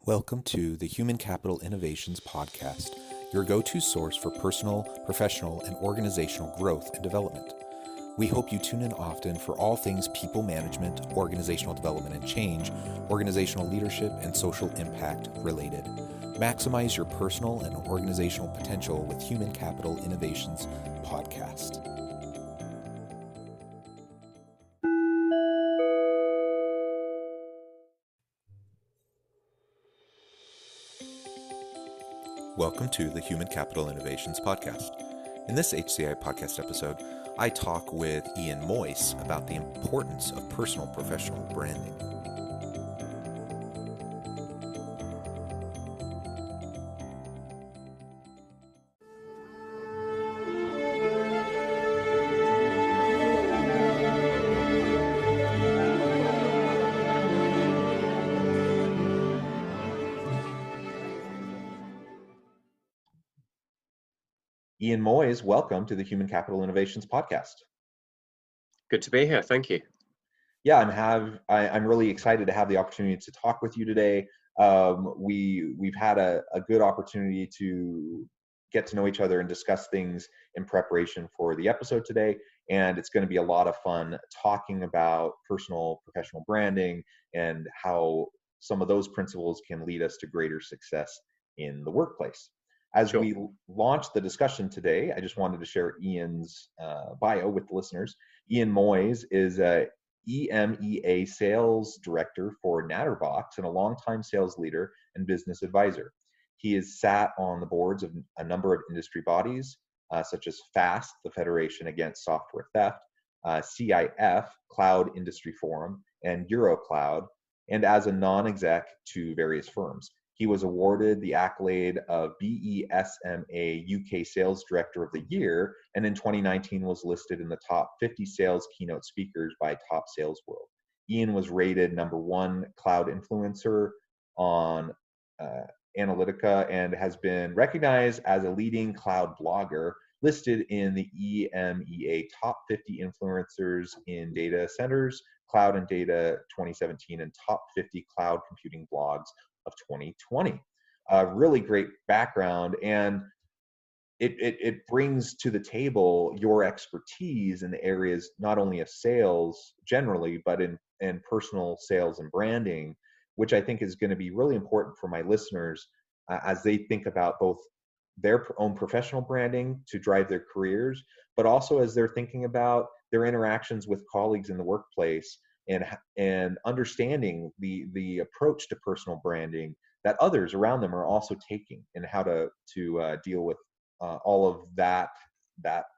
Welcome to the Human Capital Innovations Podcast, your go-to source for personal, professional, and organizational growth and development. We hope you tune in often for all things people management, organizational development and change, organizational leadership, and social impact related. Maximize your personal and organizational potential with Human Capital Innovations Podcast. Welcome to the Human Capital Innovations Podcast. In this HCI podcast episode, I talk with Ian Moyse about the importance of personal professional branding. Ian Moyse, welcome to the Human Capital Innovations Podcast. Good to be here. Thank you. Yeah, I'm really excited to have the opportunity to talk with you today. We've had a good opportunity to get to know each other and discuss things in preparation for the episode today. And it's going to be a lot of fun talking about personal professional branding and how some of those principles can lead us to greater success in the workplace. As Sure. we launch the discussion today, I just wanted to share Ian's bio with the listeners. Ian Moyse is a EMEA sales director for Natterbox and a longtime sales leader and business advisor. He has sat on the boards of a number of industry bodies, such as FAST, the Federation Against Software Theft, CIF, Cloud Industry Forum, and EuroCloud, and as a non-exec to various firms. He was awarded the accolade of BESMA UK Sales Director of the Year, and in 2019 was listed in the top 50 sales keynote speakers by Top Sales World. Ian was rated number 1 cloud influencer on Analytica and has been recognized as a leading cloud blogger, listed in the EMEA Top 50 Influencers in Data Centers, Cloud and Data 2017, and Top 50 Cloud Computing Blogs of 2020. Really great background, and it brings to the table your expertise in the areas not only of sales generally, but in personal sales and branding, which I think is going to be really important for my listeners as they think about both their own professional branding to drive their careers, but also as they're thinking about their interactions with colleagues in the workplace and understanding the approach to personal branding that others around them are also taking, and how to deal with all of that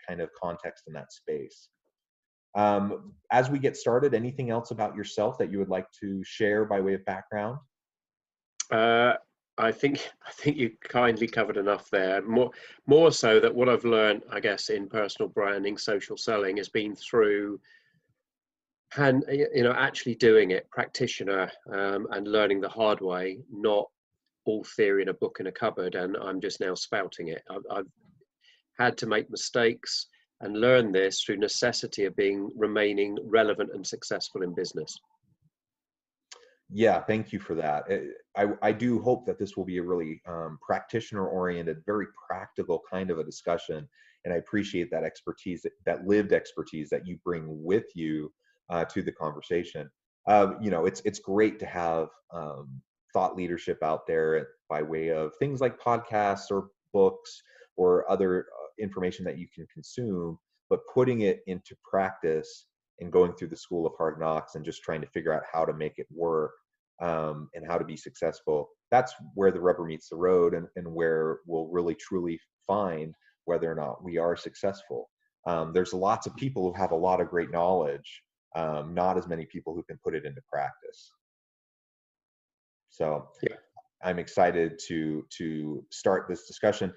kind of context in that space. As we get started, anything else about yourself that you would like to share by way of background? I think you kindly covered enough there. More so that what I've learned, I guess, in personal branding, social selling, has been through actually doing it, practitioner, and learning the hard way, not all theory in a book in a cupboard, and I'm just now spouting it. I've had to make mistakes and learn this through necessity of remaining relevant and successful in business. Yeah, thank you for that. I do hope that this will be a really practitioner-oriented, very practical kind of a discussion, and I appreciate that expertise, that lived expertise that you bring with you to the conversation. It's great to have thought leadership out there by way of things like podcasts or books or other information that you can consume, but putting it into practice and going through the school of hard knocks and just trying to figure out how to make it work and how to be successful. That's where the rubber meets the road, and where we'll really truly find whether or not we are successful. There's lots of people who have a lot of great knowledge, not as many people who can put it into practice. So yeah. I'm excited to start this discussion.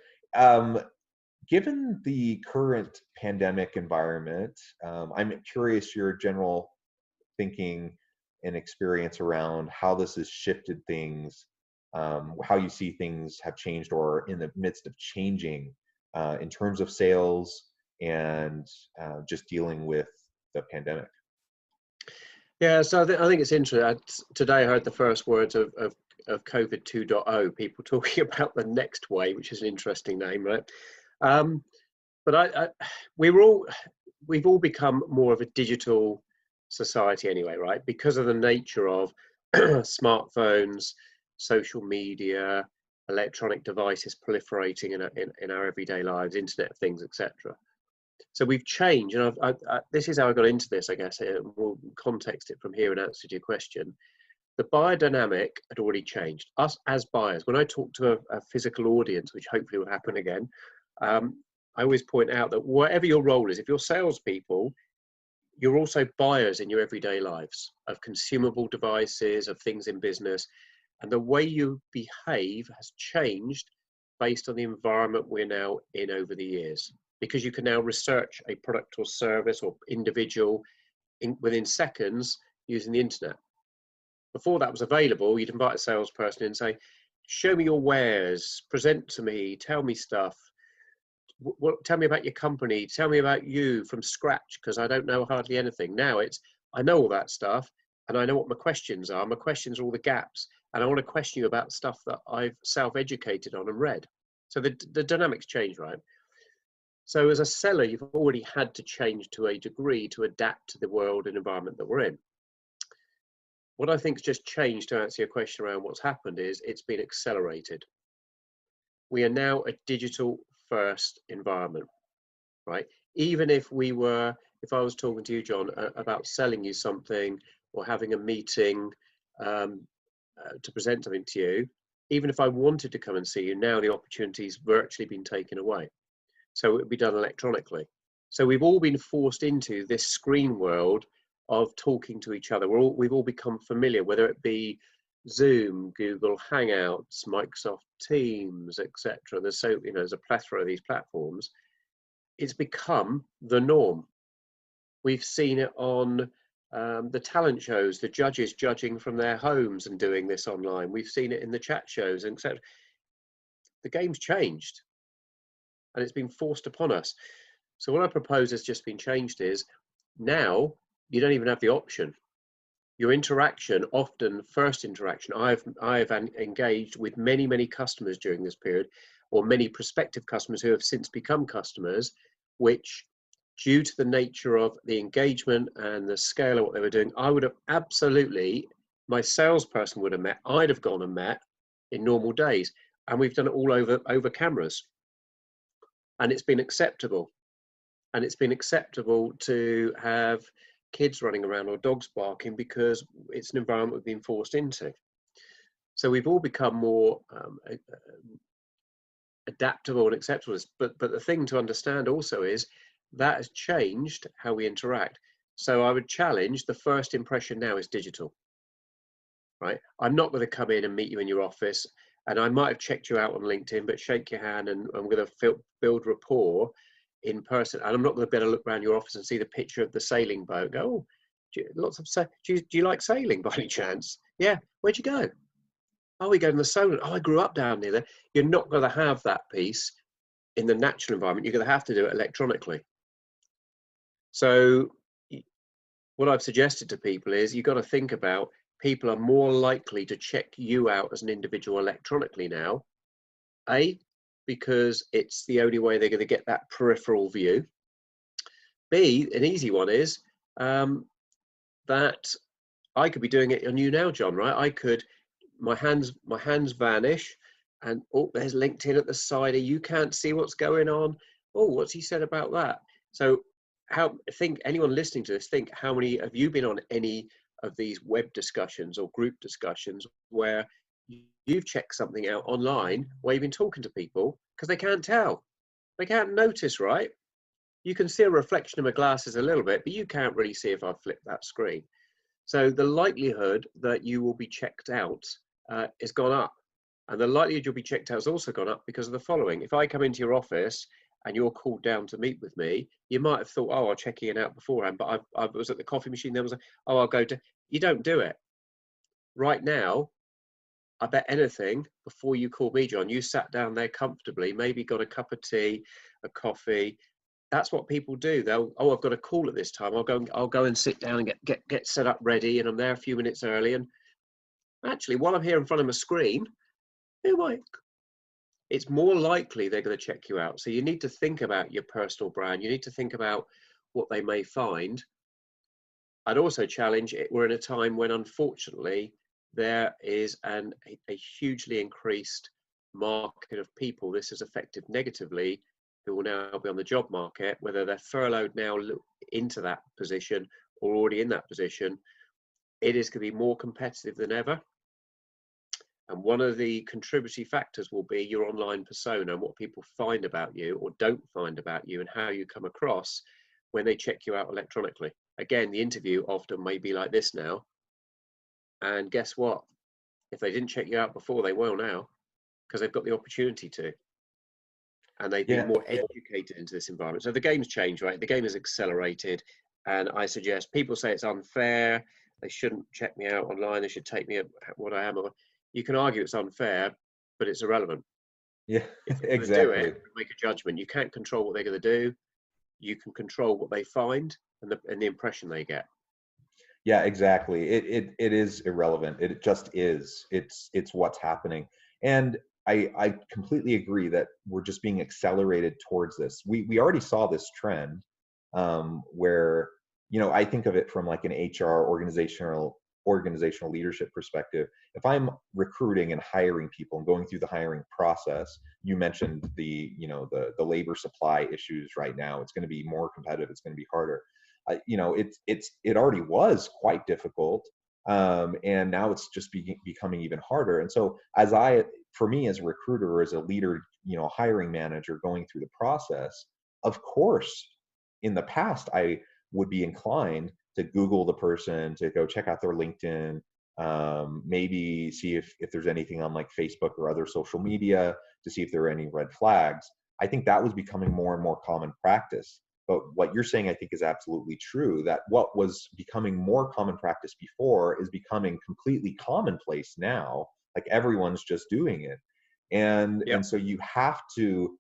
Given the current pandemic environment, I'm curious your general thinking and experience around how this has shifted things, how you see things have changed or in the midst of changing in terms of sales and just dealing with the pandemic. Yeah, so I think it's interesting. Today I heard the first words of of COVID 2.0, people talking about the next wave, which is an interesting name, right? But we've all become more of a digital society anyway, right? Because of the nature of smartphones, social media, electronic devices proliferating in our everyday lives, Internet of Things, etc. So we've changed, and this is how I got into this, I guess. We'll context it from here and answer your question. The buyer dynamic had already changed. Us as buyers, when I talk to a physical audience, which hopefully will happen again, I always point out that whatever your role is, if you're salespeople, you're also buyers in your everyday lives of consumable devices, of things in business, and the way you behave has changed based on the environment we're now in over the years. Because you can now research a product or service or individual within seconds using the internet. Before that was available, you'd invite a salesperson in and say, show me your wares, present to me, tell me stuff. Tell me about your company, tell me about you from scratch, because I don't know hardly anything. Now it's, I know all that stuff and I know what my questions are. My questions are all the gaps, and I want to question you about stuff that I've self-educated on and read. So the dynamics change, right? So as a seller, you've already had to change to a degree to adapt to the world and environment that we're in. What I think's just changed, to answer your question around what's happened, is it's been accelerated. We are now a digital first environment, right? Even if I was talking to you, John, about selling you something or having a meeting to present something to you, even if I wanted to come and see you, now the opportunity's virtually been taken away. So it would be done electronically. So we've all been forced into this screen world of talking to each other. We've all become familiar, whether it be Zoom, Google Hangouts, Microsoft Teams, etc. There's a plethora of these platforms. It's become the norm. We've seen it on the talent shows, the judges judging from their homes and doing this online. We've seen it in the chat shows, etc. The game's changed, and it's been forced upon us. So what I propose has just been changed is, now you don't even have the option. Your interaction, often first interaction, I've engaged with many customers during this period, or many prospective customers who have since become customers, which, due to the nature of the engagement and the scale of what they were doing, I would have absolutely, my salesperson would have met, I'd have gone and met in normal days. And we've done it all over cameras. And it's been acceptable. And it's been acceptable to have kids running around or dogs barking because it's an environment we've been forced into. So we've all become more adaptable and acceptable. But the thing to understand also is that has changed how we interact. So I would challenge, the first impression now is digital, right? I'm not going to come in and meet you in your office, and I might have checked you out on LinkedIn, but shake your hand and I'm going to build rapport in person. And I'm not going to be able to look around your office and see the picture of the sailing boat. Go, oh, do you like sailing by any chance? Yeah. Where'd you go? Oh, we go to the Solent. Oh, I grew up down near there. You're not going to have that piece in the natural environment. You're going to have to do it electronically. So what I've suggested to people is, you've got to think about, people are more likely to check you out as an individual electronically now. A, because it's the only way they're going to get that peripheral view. B, an easy one is that I could be doing it on you now, John, right? I could, my hands vanish, and oh, there's LinkedIn at the side. You can't see what's going on. Oh, what's he said about that? So anyone listening to this, think, how many have you been on any of these web discussions or group discussions where you've checked something out online where you've been talking to people, because they can't tell, they can't notice, right? You can see a reflection in my glasses a little bit, but you can't really see if I flip that screen. So the likelihood that you will be checked out has gone up, and the likelihood you'll be checked out has also gone up because of the following. If I come into your office and you're called down to meet with me, you might have thought, oh, I'll check in out beforehand, but I was at the coffee machine, there was oh, I'll go to, you don't do it. Right now, I bet anything, before you called me, John, you sat down there comfortably, maybe got a cup of tea, a coffee. That's what people do. They'll, oh, I've got a call at this time. I'll go and sit down and get set up ready, and I'm there a few minutes early. And Actually, while I'm here in front of a screen, who might? It's more likely they're going to check you out. So you need to think about your personal brand. You need to think about what they may find. I'd also challenge it. We're in a time when, unfortunately, there is a hugely increased market of people this has affected negatively, who will now be on the job market, whether they're furloughed now into that position or already in that position. It is going to be more competitive than ever. And one of the contributory factors will be your online persona and what people find about you or don't find about you, and how you come across when they check you out electronically. Again, the interview often may be like this now. And guess what? If they didn't check you out before, they will now, because they've got the opportunity to. And they've been Yeah. more educated into this environment. So the game's changed, right? The game has accelerated. And I suggest people say it's unfair. They shouldn't check me out online. They should take me at what I am. You can argue it's unfair, but it's irrelevant. Yeah, If they're going to do exactly. it, make a judgment. You can't control what they're going to do. You can control what they find and the impression they get. Yeah, exactly. It is irrelevant. It just is. It's what's happening. And I completely agree that we're just being accelerated towards this. We already saw this trend, where, I think of it from like an HR organizational leadership perspective. If I'm recruiting and hiring people and going through the hiring process, you mentioned the labor supply issues right now. It's going to be more competitive. It's going to be harder. It already was quite difficult, and now it's just becoming even harder. And so, for me as a recruiter or as a leader, hiring manager going through the process, of course, in the past I would be inclined to Google the person, to go check out their LinkedIn, maybe see if there's anything on like Facebook or other social media, to see if there are any red flags. I think that was becoming more and more common practice. But what you're saying, I think, is absolutely true, that what was becoming more common practice before is becoming completely commonplace now. Like everyone's just doing it. And Yeah. and so you have to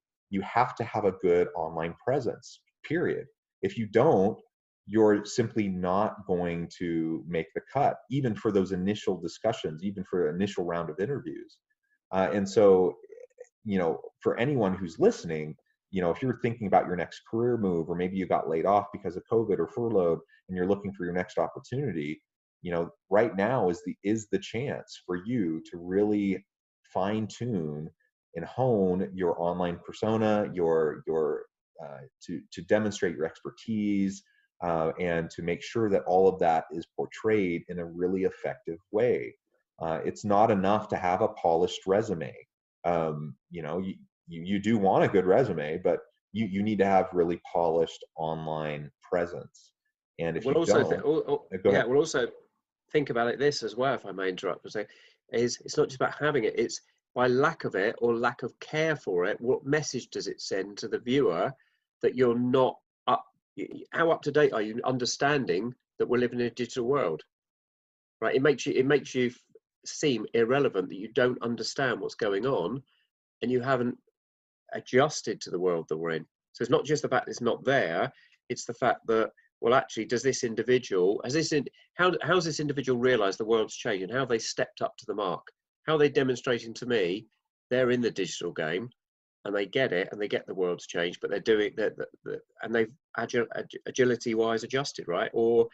have a good online presence, period. If you don't, you're simply not going to make the cut, even for those initial discussions, even for an initial round of interviews. And so, for anyone who's listening, if you're thinking about your next career move, or maybe you got laid off because of COVID or furloughed and you're looking for your next opportunity, right now is the chance for you to really fine tune and hone your online persona, to demonstrate your expertise, and to make sure that all of that is portrayed in a really effective way. It's not enough to have a polished resume. You do want a good resume, but you need to have really polished online presence. And if We'll you also, don't, go yeah, ahead. we'll also think about it this as well, if I may interrupt and say, it's not just about having it, it's by lack of it or lack of care for it, what message does it send to the viewer that you're not up, how up to date are you understanding that we're living in a digital world, right? It makes you seem irrelevant, that you don't understand what's going on and you haven't adjusted to the world that we're in. So it's not just the fact it's not there, it's the fact that, well, actually, does this individual, how's this individual realized the world's changed, and how they stepped up to the mark? How are they demonstrating to me they're in the digital game and they get it and they get the world's changed, but they're doing that, and they've agility wise adjusted, right? Or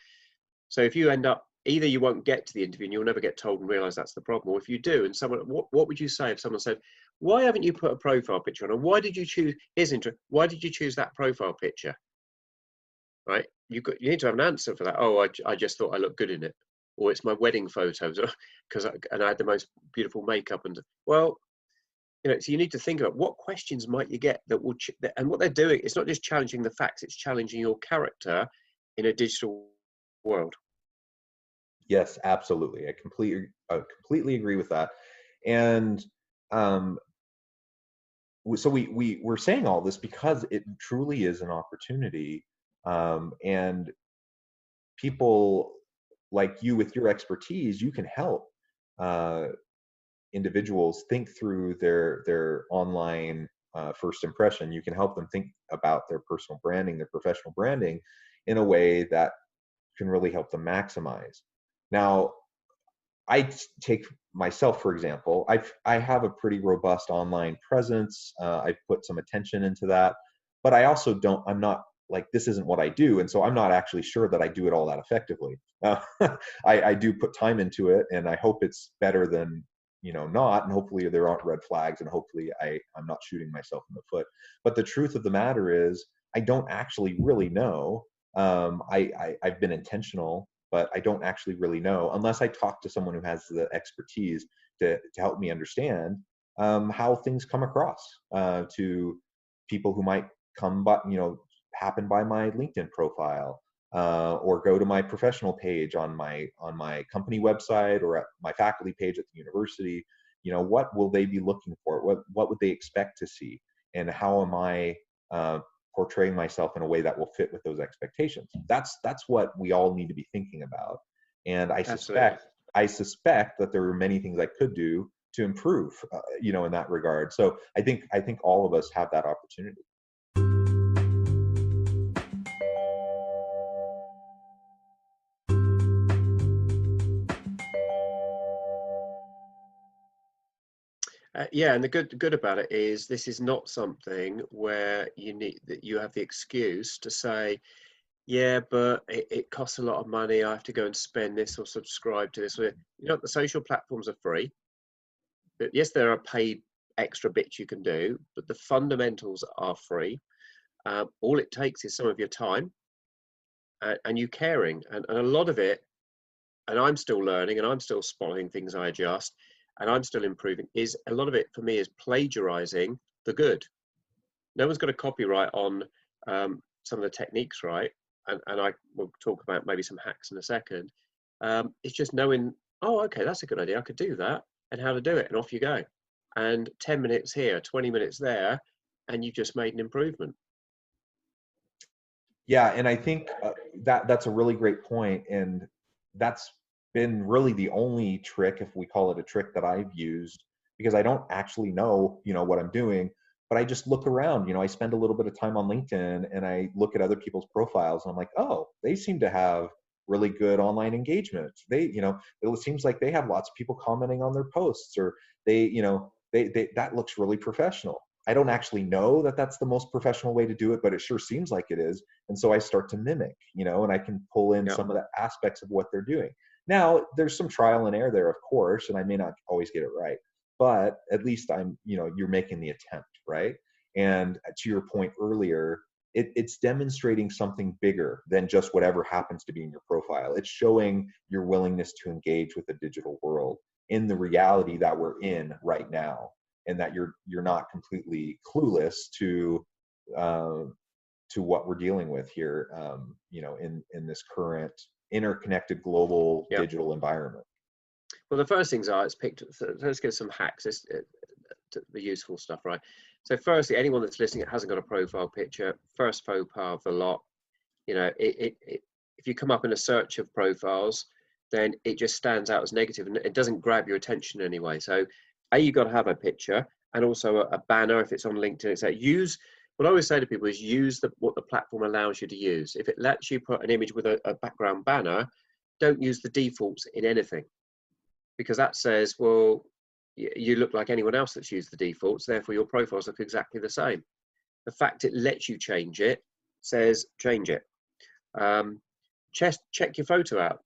so if you end up, either you won't get to the interview and you'll never get told and realize that's the problem, or if you do, and someone, what would you say if someone said, why haven't you put a profile picture on, and why did you choose, why did you choose that profile picture, right? You need to have an answer for that. Oh, I just thought I looked good in it, or it's my wedding photos, because and I had the most beautiful makeup, and well, so you need to think about what questions might you get that will, and what they're doing. It's not just challenging the facts; it's challenging your character in a digital world. Yes, absolutely. I completely agree with that. And um, so we're saying all this because it truly is an opportunity, and people like you, with your expertise, you can help uh, individuals think through their online first impression. You can help them think about their personal branding, their professional branding, in a way that can really help them maximize. Now, I take myself, for example, I have a pretty robust online presence. I've put some attention into that, but I also don't, I'm not like, this isn't what I do. And so I'm not actually sure that I do it all that effectively. I do put time into it, and I hope it's better than, not, and hopefully there aren't red flags, and hopefully I'm not shooting myself in the foot. But the truth of the matter is, I don't actually really know. I've been intentional, but I don't actually really know unless I talk to someone who has the expertise to help me understand how things come across to people who might come, but happen by my LinkedIn profile, or go to my professional page on my company website, or at my faculty page at the university. What will they be looking for? What would they expect to see? And how am I portraying myself in a way that will fit with those expectations? That's what we all need to be thinking about. And Absolutely. I suspect that there are many things I could do to improve, in that regard. So I think all of us have that opportunity. Yeah, and the good about it is this is not something where you have the excuse to say, yeah, but it costs a lot of money. I have to go and spend this or subscribe to this. The social platforms are free. But yes, there are paid extra bits you can do, but the fundamentals are free. All it takes is some of your time and you caring, and a lot of it. And I'm still learning, and I'm still spotting things I adjust, and I'm still improving. Is a lot of it for me is plagiarizing the good. No one's got a copyright on some of the techniques, right? And I will talk about maybe some hacks in a second. It's just knowing, oh, okay, that's a good idea. I could do that, and how to do it, and off you go. And 10 minutes here, 20 minutes there, and you've just made an improvement. Yeah, and I think that's a really great point, and that's been really the only trick, if we call it a trick, that I've used, because I don't actually know, what I'm doing, but I just look around. I spend a little bit of time on LinkedIn, and I look at other people's profiles, and I'm like, oh, they seem to have really good online engagement. It seems like they have lots of people commenting on their posts, or they that looks really professional. I don't actually know that that's the most professional way to do it, but it sure seems like it is. And so I start to mimic, and I can pull in Yeah. some of the aspects of what they're doing. Now, there's some trial and error there, of course, and I may not always get it right, but at least you're making the attempt, right? And to your point earlier, it's demonstrating something bigger than just whatever happens to be in your profile. It's showing your willingness to engage with the digital world in the reality that we're in right now, and that you're not completely clueless uh, to what we're dealing with here, in this current interconnected global Yeah. digital environment. Well, the first things are, let's get some hacks. The useful stuff, right? So firstly, anyone that's listening that hasn't got a profile picture, first faux pas of the lot, if you come up in a search of profiles, then it just stands out as negative, and it doesn't grab your attention anyway. So you got to have a picture, and also a banner if it's on LinkedIn. It's like, what I always say to people is use what the platform allows you to use. If it lets you put an image with a background banner, don't use the defaults in anything, because that says, well, you look like anyone else that's used the defaults, therefore your profiles look exactly the same. The fact it lets you change it says change it. Check your photo out.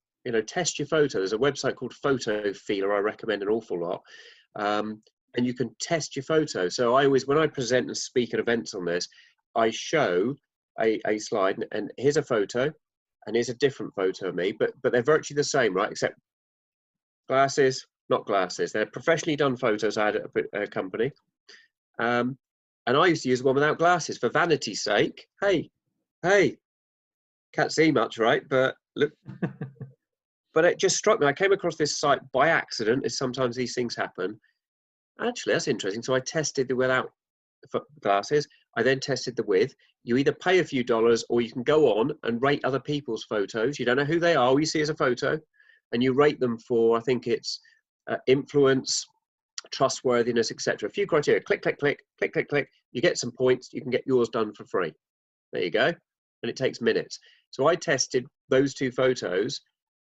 Test your photo. There's a website called Photo Feeler I recommend an awful lot, and you can test your photo. So when I present and speak at events on this, I show a slide, and here's a photo, and here's a different photo of me, but they're virtually the same, right? Except glasses, not glasses. They're professionally done photos I had at a company. And I used to use one without glasses for vanity's sake. Hey, can't see much, right? But look, but it just struck me. I came across this site by accident, as sometimes these things happen. Actually, that's interesting. So I tested the without glasses. I then tested the with. You either pay a few dollars, or you can go on and rate other people's photos. You don't know who they are. All you see is a photo, and you rate them for, I think it's influence, trustworthiness, etc. A few criteria. Click, click, click, click, click, click. You get some points. You can get yours done for free. There you go. And it takes minutes. So I tested those two photos,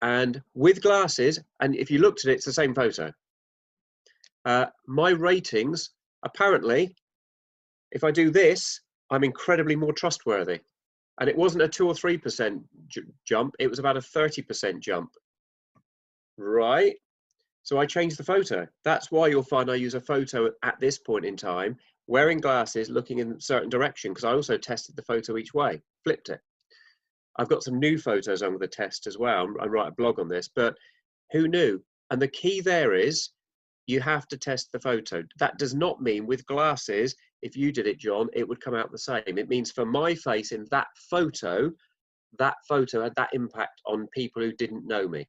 And with glasses, and if you looked at it, it's the same photo. My ratings, apparently, if I do this, I'm incredibly more trustworthy. And it wasn't a 2 or 3% jump, it was about a 30% jump. Right? So I changed the photo. That's why you'll find I use a photo at this point in time, wearing glasses, looking in a certain direction, because I also tested the photo each way, flipped it. I've got some new photos I'm going to test as well. I write a blog on this, but who knew? And the key there is you have to test the photo. That does not mean with glasses, if you did it, John, it would come out the same. It means for my face in that photo had that impact on people who didn't know me.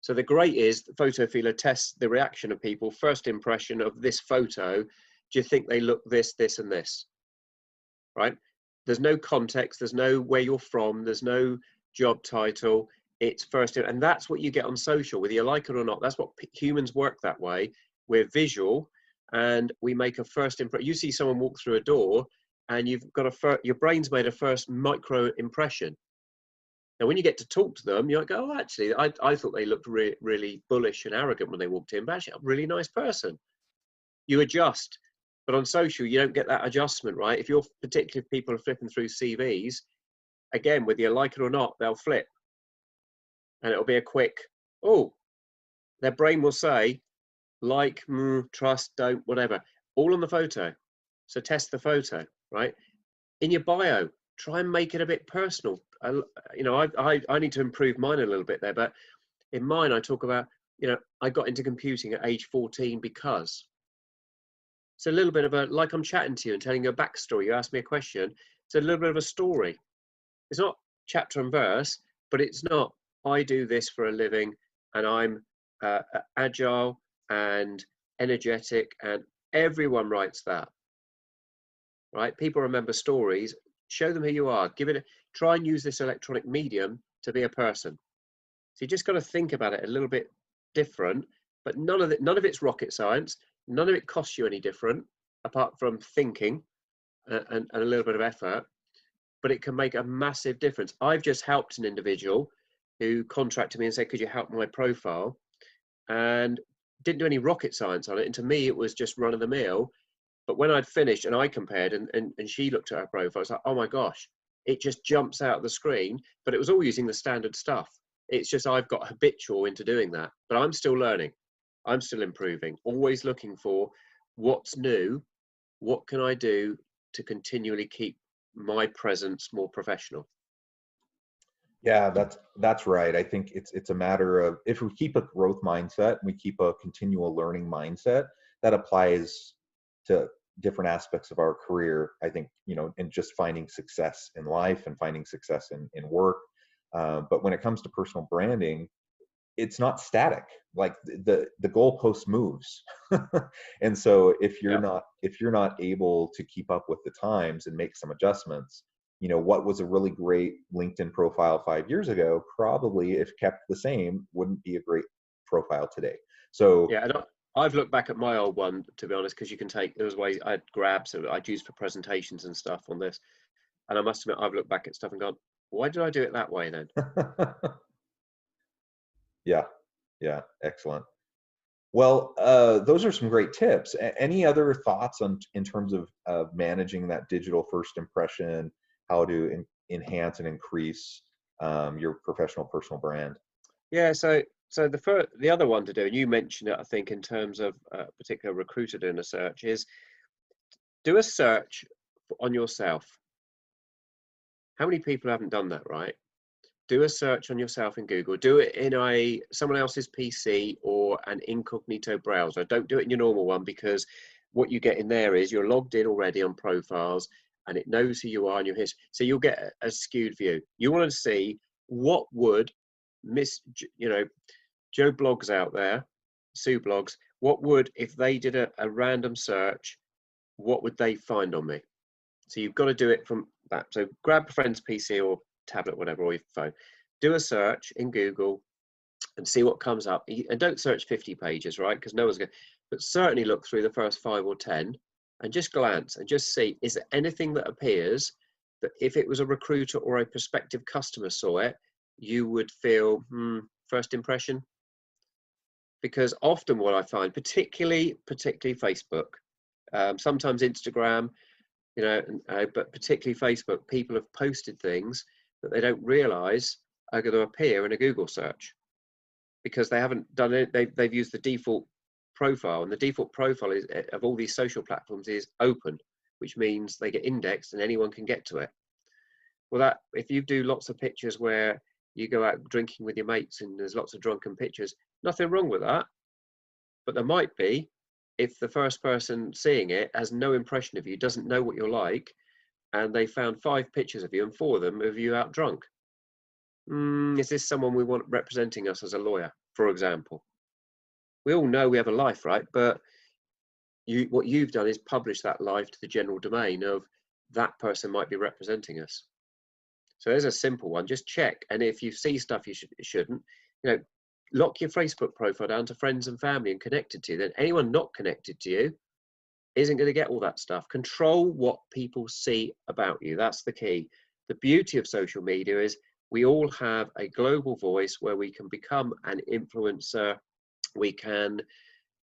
So the great is the photo feeler tests the reaction of people, first impression of this photo. Do you think they look this, this, and this? Right? There's no context, there's no where you're from, there's no job title. It's first, and that's what you get on social, whether you like it or not. That's what humans work that way. We're visual, and we make a first impression. You see someone walk through a door, and you've got your brain's made a first micro impression. Now, when you get to talk to them, you're like, oh, actually, I thought they looked really bullish and arrogant when they walked in, but actually, a really nice person. You adjust. But on social, you don't get that adjustment, right? If you're particularly people are flipping through CVs, again, whether you like it or not, they'll flip. And it'll be a quick, oh, their brain will say, like, trust, don't, whatever, all on the photo. So test the photo, right? In your bio, try and make it a bit personal. You know, I need to improve mine a little bit there, but in mine, I talk about, you know, I got into computing at age 14 because. It's a little bit of a, like I'm chatting to you and telling you a backstory. You ask me a question. It's a little bit of a story. It's not chapter and verse, but it's not, I do this for a living and I'm agile and energetic, and everyone writes that, right? People remember stories. Show them who you are. Try and use this electronic medium to be a person. So you just got to think about it a little bit different, but none of it's rocket science. None of it costs you any different, apart from thinking and a little bit of effort, but it can make a massive difference. I've just helped an individual who contracted me and said, could you help my profile? And didn't do any rocket science on it. And to me, it was just run of the mill. But when I'd finished and I compared and she looked at her profile, I was like, oh my gosh, it just jumps out of the screen. But it was all using the standard stuff. It's just I've got habitual into doing that. But I'm still learning. I'm still improving, always looking for what's new, what can I do to continually keep my presence more professional. Yeah, that's right. I think it's a matter of, if we keep a growth mindset, we keep a continual learning mindset, that applies to different aspects of our career. I think, you know, and just finding success in life and finding success in work. But when it comes to personal branding, it's not static. Like the goalpost moves. And so if you're not able to keep up with the times and make some adjustments, you know, what was a really great LinkedIn profile 5 years ago, probably, if kept the same, wouldn't be a great profile today. So yeah, and I've looked back at my old one, to be honest, because you can take, there was ways I had grabs that I'd used for presentations and stuff on this, and I must admit I've looked back at stuff and gone, why did I do it that way then? yeah, excellent. Well, those are some great tips. Any other thoughts in terms of managing that digital first impression, how to enhance and increase your professional personal brand? Yeah, so the other one to do, and you mentioned it, I think, in terms of a particular recruiter doing a search, is do a search on yourself. How many people haven't done that, right? Do a search on yourself in Google. Do it in someone else's PC or an incognito browser. Don't do it in your normal one, because what you get in there is you're logged in already on profiles and it knows who you are and your history. So you'll get a skewed view. You want to see what would Joe Blogs out there, Sue Blogs, what would, if they did a random search, what would they find on me? So you've got to do it from that. So grab a friend's PC or tablet, whatever, or your phone, do a search in Google and see what comes up. And don't search 50 pages, right? Because no one's going to, but certainly look through the first 5 or 10 and just glance and just see, is there anything that appears that if it was a recruiter or a prospective customer saw it, you would feel, first impression? Because often what I find, particularly Facebook, sometimes Instagram, but particularly Facebook, people have posted things that they don't realize are going to appear in a Google search because they haven't done it. They've used the default profile, and the default profile of all these social platforms is open, which means they get indexed and anyone can get to it. Well, if you do lots of pictures where you go out drinking with your mates and there's lots of drunken pictures, nothing wrong with that. But there might be if the first person seeing it has no impression of you, doesn't know what you're like, and they found 5 pictures of you and 4 of them of you out drunk. Is this someone we want representing us as a lawyer, for example? We all know we have a life, right? But what you've done is publish that life to the general domain of that person might be representing us. So there's a simple one. Just check. And if you see stuff you shouldn't, lock your Facebook profile down to friends and family and connected to you. Then anyone not connected to you isn't going to get all that stuff. Control what people see about you. That's the key. The beauty of social media is we all have a global voice where we can become an influencer. We can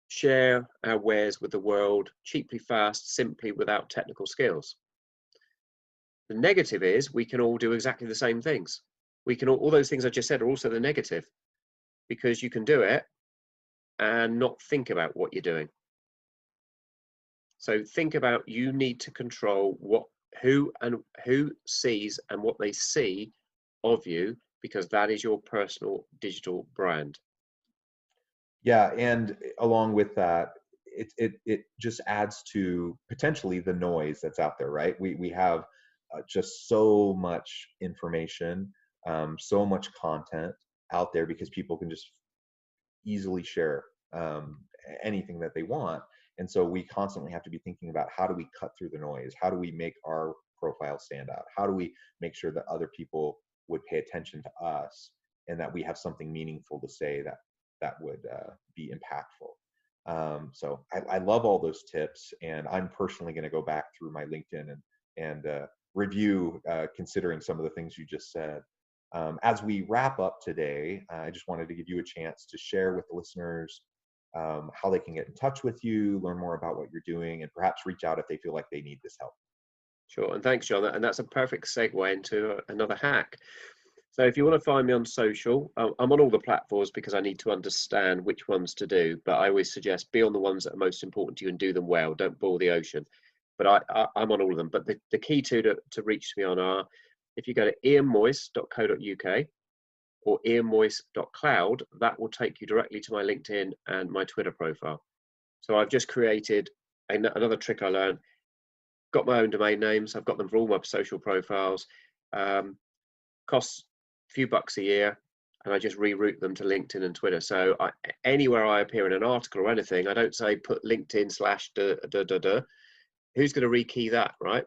share our wares with the world cheaply, fast, simply, without technical skills. The negative is we can all do exactly the same things. All those things I just said are also the negative, because you can do it and not think about what you're doing. So think about, you need to control who sees and what they see of you, because that is your personal digital brand. Yeah, and along with that, it just adds to potentially the noise that's out there, right? We have just so much information, so much content out there because people can just easily share anything that they want. And so we constantly have to be thinking about, how do we cut through the noise? How do we make our profile stand out? How do we make sure that other people would pay attention to us and that we have something meaningful to say that would be impactful? So I love all those tips, and I'm personally going to go back through my LinkedIn and review, considering some of the things you just said. As we wrap up today, I just wanted to give you a chance to share with the listeners how they can get in touch with you, learn more about what you're doing, and perhaps reach out if they feel like they need this help. Sure, and thanks, John. And that's a perfect segue into another hack. So if you want to find me on social, I'm on all the platforms because I need to understand which ones to do. But I always suggest be on the ones that are most important to you and do them well. Don't boil the ocean. But I'm on all of them. But the key to reach me on are, if you go to ianmoyse.co.uk or ianmoyse.cloud, that will take you directly to my LinkedIn and my Twitter profile. So I've just created another trick I learned. Got my own domain names. I've got them for all my social profiles. Costs a few bucks a year, and I just reroute them to LinkedIn and Twitter. So anywhere I appear in an article or anything, I don't say put LinkedIn / Who's going to rekey that, right?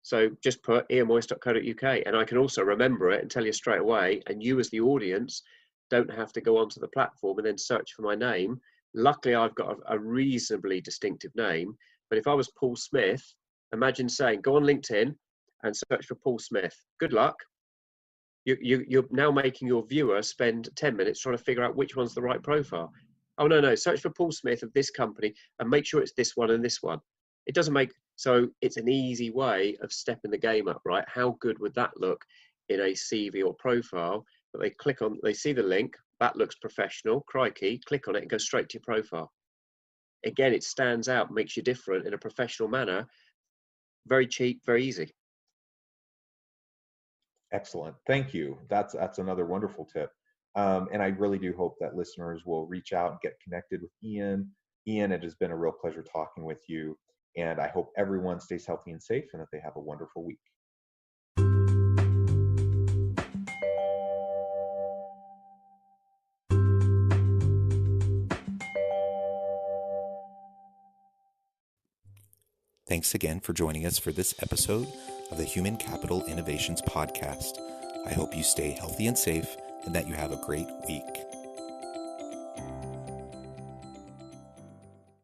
So just put ianmoyse.co.uk, and I can also remember it and tell you straight away. And you, as the audience, don't have to go onto the platform and then search for my name. Luckily, I've got a reasonably distinctive name. But if I was Paul Smith, imagine saying, go on LinkedIn and search for Paul Smith. Good luck. You're now making your viewer spend 10 minutes trying to figure out which one's the right profile. Oh, no, search for Paul Smith of this company and make sure it's this one and this one. It doesn't make, so it's an easy way of stepping the game up, right? How good would that look in a CV or profile? But they see the link, that looks professional, crikey, click on it and go straight to your profile. Again, it stands out, makes you different in a professional manner. Very cheap, very easy. Excellent. Thank you. That's another wonderful tip. And I really do hope that listeners will reach out and get connected with Ian. Ian, it has been a real pleasure talking with you. And I hope everyone stays healthy and safe and that they have a wonderful week. Thanks again for joining us for this episode of the Human Capital Innovations Podcast. I hope you stay healthy and safe and that you have a great week.